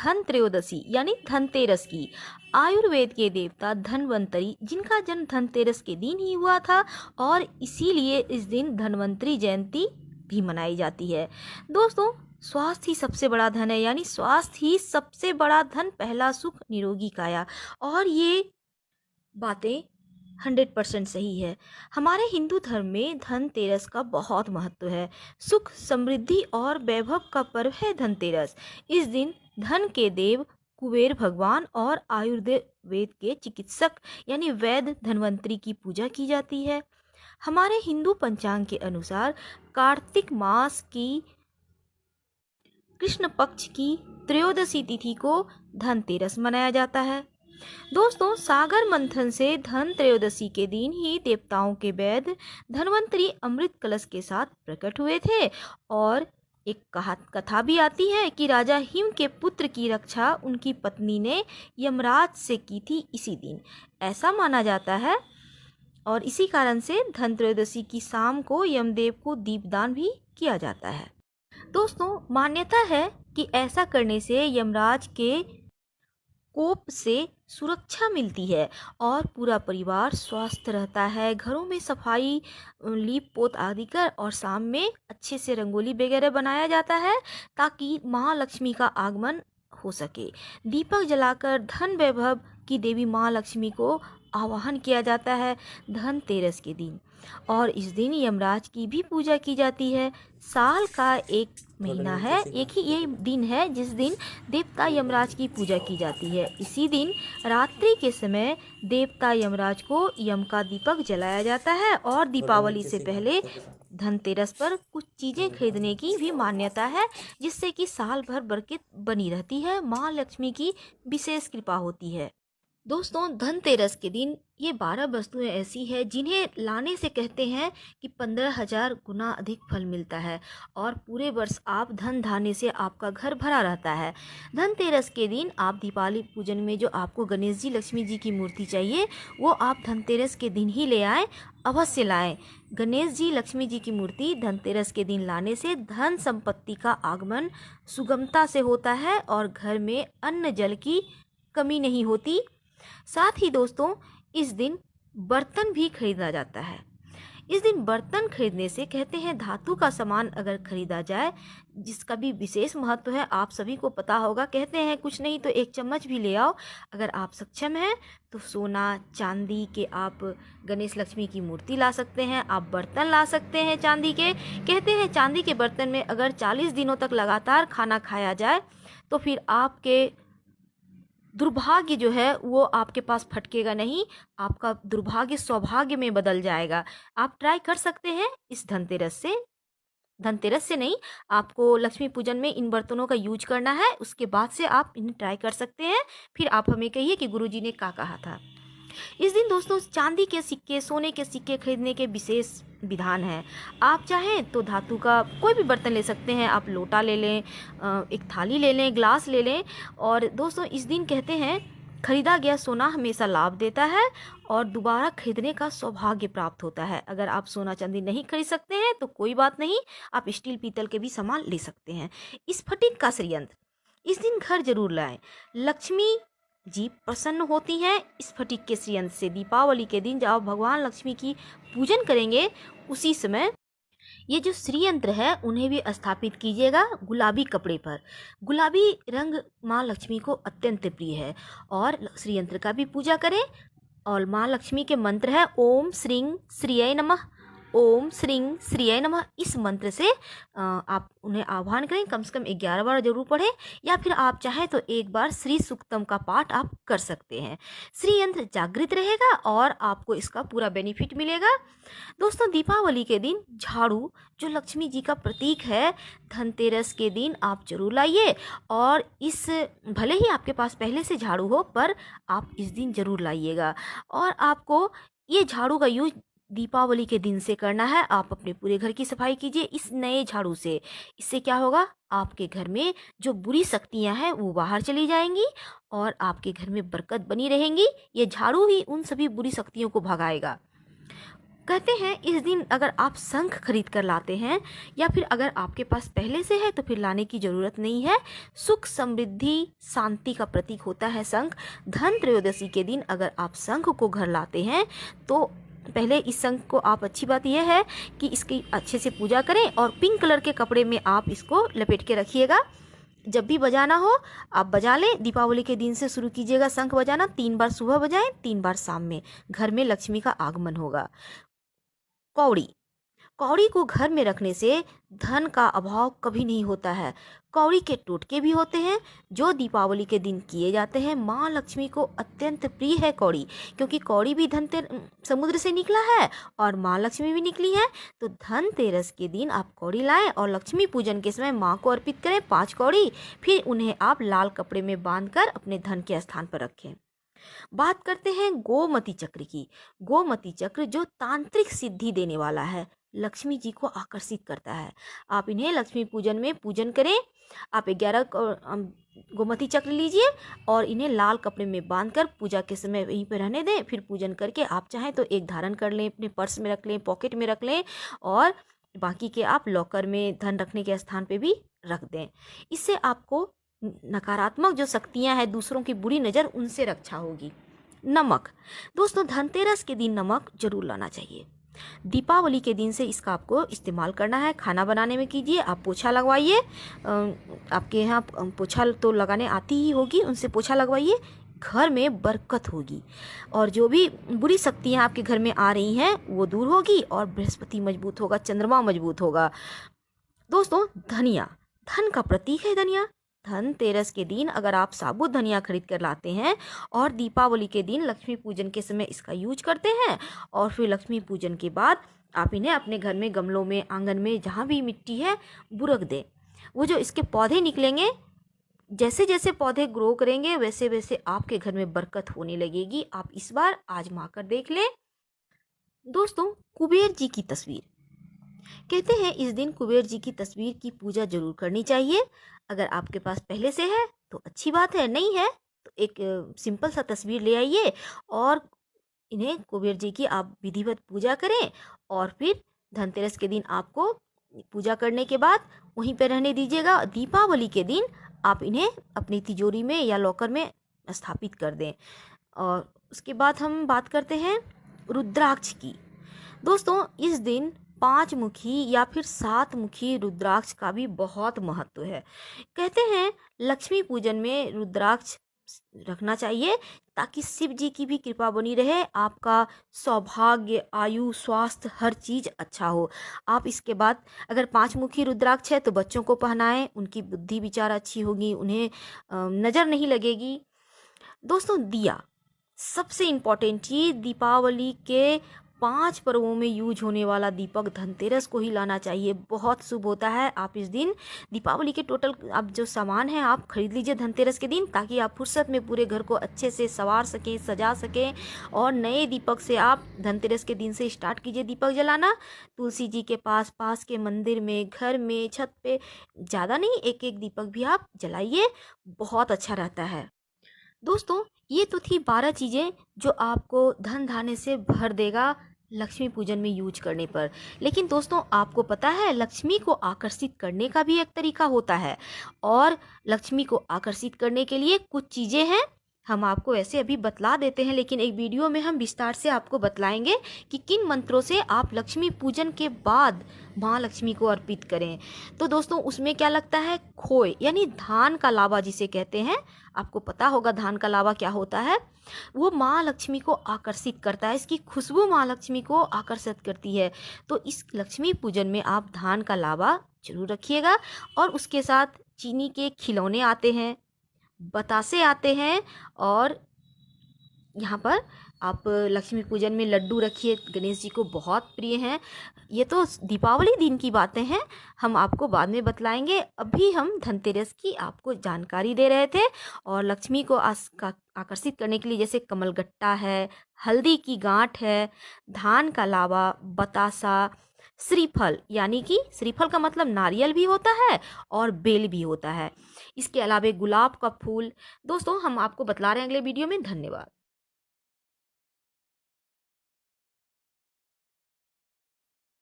धन त्रयोदशी यानी धनतेरस की। आयुर्वेद के देवता धन्वंतरी, जिनका जन्म धनतेरस के दिन ही हुआ था और इसीलिए इस दिन धन्वंतरी जयंती भी मनाई जाती है। दोस्तों, स्वास्थ्य ही सबसे बड़ा धन है, यानी स्वास्थ्य ही सबसे बड़ा धन, पहला सुख निरोगी काया। और ये बातें 100% सही है। हमारे हिंदू धर्म में धनतेरस का बहुत महत्व है। सुख, समृद्धि और वैभव का पर्व है धनतेरस। इस दिन धन के देव कुबेर भगवान और आयुर्वेद के चिकित्सक यानी वैद्य धन्वंतरी की पूजा की जाती है। हमारे हिंदू पंचांग के अनुसार कार्तिक मास की कृष्ण पक्ष की त्रयोदशी तिथि को धनतेरस मनाया जाता है। दोस्तों, सागर मंथन से धन त्रयोदशी के दिन ही देवताओं के वैद्य धन्वंतरी अमृत कलश के साथ प्रकट हुए थे। और एक कथा भी आती है कि राजा हिम के पुत्र की रक्षा उनकी पत्नी ने यमराज से की थी इसी दिन, ऐसा माना जाता है। और इसी कारण से धन त्रयोदशी की शाम को यमदेव को दीपदान भी किया जाता है। दोस्तों, मान्यता है कि ऐसा करने से यमराज के कोप से सुरक्षा मिलती है और पूरा परिवार स्वस्थ रहता है। घरों में सफाई, लीप पोत आदि कर और शाम में अच्छे से रंगोली वगैरह बनाया जाता है ताकि माँ लक्ष्मी का आगमन हो सके। दीपक जलाकर धन वैभव की देवी माँ लक्ष्मी को आवाहन किया जाता है धनतेरस के दिन। और इस दिन यमराज की भी पूजा की जाती है। साल का एक महीना है, एक ही ये दिन है जिस दिन देवता यमराज की पूजा की जाती है। इसी दिन रात्रि के समय देवता यमराज को यम का दीपक जलाया जाता है। और दीपावली से पहले धनतेरस पर कुछ चीजें खरीदने की भी मान्यता है, जिससे कि साल भर बरकत बनी रहती है, माँ लक्ष्मी की विशेष कृपा होती है। दोस्तों, धनतेरस के दिन ये 12 वस्तुएं ऐसी हैं जिन्हें लाने से कहते हैं कि 15,000 गुना अधिक फल मिलता है और पूरे वर्ष आप धन धान्य से आपका घर भरा रहता है। धनतेरस के दिन आप दीपावली पूजन में जो आपको गणेश जी, लक्ष्मी जी की मूर्ति चाहिए, वो आप धनतेरस के दिन ही ले आएँ, अवश्य लाएं। गणेश जी, लक्ष्मी जी की मूर्ति धनतेरस के दिन लाने से धन संपत्ति का आगमन सुगमता से होता है और घर में अन्न जल की कमी नहीं होती। साथ ही दोस्तों, इस दिन बर्तन भी खरीदा जाता है। इस दिन बर्तन खरीदने से कहते हैं धातु का सामान अगर खरीदा जाए, जिसका भी विशेष महत्व है, आप सभी को पता होगा। कहते हैं कुछ नहीं तो एक चम्मच भी ले आओ। अगर आप सक्षम हैं तो सोना चांदी के आप गणेश लक्ष्मी की मूर्ति ला सकते हैं, आप बर्तन ला सकते हैं चांदी के। कहते हैं चांदी के बर्तन में अगर 40 दिनों तक लगातार खाना खाया जाए तो फिर आपके दुर्भाग्य जो है वो आपके पास फटकेगा नहीं, आपका दुर्भाग्य सौभाग्य में बदल जाएगा। आप ट्राई कर सकते हैं इस धनतेरस से नहीं, आपको लक्ष्मी पूजन में इन बर्तनों का यूज करना है, उसके बाद से आप इन्हें ट्राई कर सकते हैं। फिर आप हमें कहिए कि गुरुजी ने क्या कहा था। इस दिन दोस्तों चांदी के सिक्के, सोने के सिक्के खरीदने के विशेष विधान है। आप चाहें तो धातु का कोई भी बर्तन ले सकते हैं, आप लोटा ले लें, एक थाली ले लें, ग्लास ले लें। और दोस्तों, इस दिन कहते हैं खरीदा गया सोना हमेशा लाभ देता है और दोबारा खरीदने का सौभाग्य प्राप्त होता है। अगर आप सोना चांदी नहीं खरीद सकते हैं तो कोई बात नहीं, आप स्टील पीतल के भी सामान ले सकते हैं। स्फटिक का श्रीयंत्र इस दिन घर जरूर लाएं, लक्ष्मी जी प्रसन्न होती हैं स्फटिक के श्रीयंत्र से। दीपावली के दिन जब आप भगवान लक्ष्मी की पूजन करेंगे, उसी समय ये जो श्रीयंत्र है उन्हें भी स्थापित कीजिएगा गुलाबी कपड़े पर। गुलाबी रंग माँ लक्ष्मी को अत्यंत प्रिय है और श्रीयंत्र का भी पूजा करें। और माँ लक्ष्मी के मंत्र है ओम श्रीं श्रियै नमः, ओम श्रीं श्रियै नमः। इस मंत्र से आप उन्हें आह्वान करें, कम से कम 11 बार जरूर पढ़ें, या फिर आप चाहें तो एक बार श्री सूक्तम का पाठ आप कर सकते हैं। श्री यंत्र जागृत रहेगा और आपको इसका पूरा बेनिफिट मिलेगा। दोस्तों, दीपावली के दिन झाड़ू जो लक्ष्मी जी का प्रतीक है, धनतेरस के दिन आप जरूर लाइए। और इस भले ही आपके पास पहले से झाड़ू हो, पर आप इस दिन जरूर लाइएगा। और आपको ये झाड़ू का यूज दीपावली के दिन से करना है। आप अपने पूरे घर की सफाई कीजिए इस नए झाड़ू से। इससे क्या होगा, आपके घर में जो बुरी शक्तियां हैं वो बाहर चली जाएंगी और आपके घर में बरकत बनी रहेंगी। ये झाड़ू ही उन सभी बुरी शक्तियों को भगाएगा। कहते हैं इस दिन अगर आप शंख खरीद कर लाते हैं या फिर अगर आपके पास पहले से है तो फिर लाने की ज़रूरत नहीं है। सुख समृद्धि शांति का प्रतीक होता है शंख। धन त्रयोदशी के दिन अगर आप शंख को घर लाते हैं तो पहले इस शंख को आप, अच्छी बात यह है कि इसकी अच्छे से पूजा करें और पिंक कलर के कपड़े में आप इसको लपेट के रखिएगा। जब भी बजाना हो आप बजा लें। दीपावली के दिन से शुरू कीजिएगा शंख बजाना। 3 बार सुबह बजाएं, 3 बार शाम में। घर में लक्ष्मी का आगमन होगा। कौड़ी, कौड़ी को घर में रखने से धन का अभाव कभी नहीं होता है। कौड़ी के टोटके भी होते हैं जो दीपावली के दिन किए जाते हैं। माँ लक्ष्मी को अत्यंत प्रिय है कौड़ी, क्योंकि कौड़ी भी समुद्र से निकला है और माँ लक्ष्मी भी निकली है। तो धनतेरस के दिन आप कौड़ी लाएं और लक्ष्मी पूजन के समय माँ को अर्पित करें 5 कौड़ी। फिर उन्हें आप लाल कपड़े में बांधकर अपने धन के स्थान पर रखें। बात करते हैं गोमती चक्र की। गोमती चक्र जो तांत्रिक सिद्धि देने वाला है, लक्ष्मी जी को आकर्षित करता है। आप इन्हें लक्ष्मी पूजन में पूजन करें। आप 11 गोमती चक्र लीजिए और इन्हें लाल कपड़े में बांधकर पूजा के समय वहीं पर रहने दें। फिर पूजन करके आप चाहें तो एक धारण कर लें, अपने पर्स में रख लें, पॉकेट में रख लें और बाकी के आप लॉकर में धन रखने के स्थान पे भी रख दें। इससे आपको नकारात्मक जो शक्तियां हैं, दूसरों की बुरी नज़र, उनसे रक्षा होगी। नमक, दोस्तों धनतेरस के दिन नमक जरूर लाना चाहिए। दीपावली के दिन से इसका आपको इस्तेमाल करना है। खाना बनाने में कीजिए। आप पोछा लगवाइए। आपके यहाँ पोछा तो लगाने आती ही होगी, उनसे पोछा लगवाइए। घर में बरकत होगी और जो भी बुरी शक्तियाँ आपके घर में आ रही हैं वो दूर होगी और बृहस्पति मजबूत होगा, चंद्रमा मजबूत होगा। दोस्तों धनिया, धन का प्रतीक है धनिया। धनतेरस के दिन अगर आप साबुत धनिया खरीद कर लाते हैं और दीपावली के दिन लक्ष्मी पूजन के समय इसका यूज करते हैं और फिर लक्ष्मी पूजन के बाद आप इन्हें अपने घर में गमलों में, आंगन में, जहाँ भी मिट्टी है वो रख दें। वो जो इसके पौधे निकलेंगे, जैसे जैसे पौधे ग्रो करेंगे वैसे वैसे आपके घर में बरकत होने लगेगी। आप इस बार आजमा कर देख लें। दोस्तों कुबेर जी की तस्वीर, कहते हैं इस दिन कुबेर जी की तस्वीर की पूजा जरूर करनी चाहिए। अगर आपके पास पहले से है तो अच्छी बात है, नहीं है तो एक सिंपल सा तस्वीर ले आइए और इन्हें कुबेर जी की आप विधिवत पूजा करें और फिर धनतेरस के दिन आपको पूजा करने के बाद वहीं पर रहने दीजिएगा। दीपावली के दिन आप इन्हें अपनी तिजोरी में या लॉकर में स्थापित कर दें। और उसके बाद हम बात करते हैं रुद्राक्ष की। दोस्तों इस दिन 5 मुखी या फिर 7 मुखी रुद्राक्ष का भी बहुत महत्व है। कहते हैं लक्ष्मी पूजन में रुद्राक्ष रखना चाहिए ताकि शिव जी की भी कृपा बनी रहे, आपका सौभाग्य, आयु, स्वास्थ्य, हर चीज अच्छा हो। आप इसके बाद अगर 5 मुखी रुद्राक्ष है तो बच्चों को पहनाएं, उनकी बुद्धि विचार अच्छी होगी, उन्हें नजर नहीं लगेगी। दोस्तों दिया, सबसे इम्पोर्टेंट चीज, दीपावली के 5 पर्वों में यूज होने वाला दीपक धनतेरस को ही लाना चाहिए। बहुत शुभ होता है। आप इस दिन दीपावली के टोटल आप जो सामान है आप खरीद लीजिए धनतेरस के दिन, ताकि आप फुर्सत में पूरे घर को अच्छे से संवार सकें, सजा सकें। और नए दीपक से आप धनतेरस के दिन से स्टार्ट कीजिए दीपक जलाना। तुलसी जी के पास, पास के मंदिर में, घर में, छत पे, ज़्यादा नहीं, एक एक दीपक भी आप जलाइए, बहुत अच्छा रहता है। दोस्तों ये तो थी 12 चीज़ें जो आपको धन धान्य से भर देगा लक्ष्मी पूजन में यूज करने पर। लेकिन दोस्तों आपको पता है लक्ष्मी को आकर्षित करने का भी एक तरीका होता है और लक्ष्मी को आकर्षित करने के लिए कुछ चीज़ें हैं, हम आपको ऐसे अभी बतला देते हैं, लेकिन एक वीडियो में हम विस्तार से आपको बतलाएंगे कि किन मंत्रों से आप लक्ष्मी पूजन के बाद माँ लक्ष्मी को अर्पित करें। तो दोस्तों उसमें क्या लगता है, खोए यानी धान का लावा जिसे कहते हैं। आपको पता होगा धान का लावा क्या होता है। वो माँ लक्ष्मी को आकर्षित करता है, इसकी खुशबू माँ लक्ष्मी को आकर्षित करती है। तो इस लक्ष्मी पूजन में आप धान का लावा जरूर रखिएगा। और उसके साथ चीनी के खिलौने आते हैं, बतासे आते हैं और यहाँ पर आप लक्ष्मी पूजन में लड्डू रखिए, गणेश जी को बहुत प्रिय हैं। ये तो दीपावली दिन की बातें हैं, हम आपको बाद में बतलाएंगे। अभी हम धनतेरस की आपको जानकारी दे रहे थे। और लक्ष्मी को आकर्षित करने के लिए जैसे कमलगट्टा है, हल्दी की गांठ है, धान का लावा, बतासा, श्रीफल, यानी कि श्रीफल का मतलब नारियल भी होता है और बेल भी होता है। इसके अलावा गुलाब का फूल। दोस्तों हम आपको बतला रहे हैं अगले वीडियो में। धन्यवाद।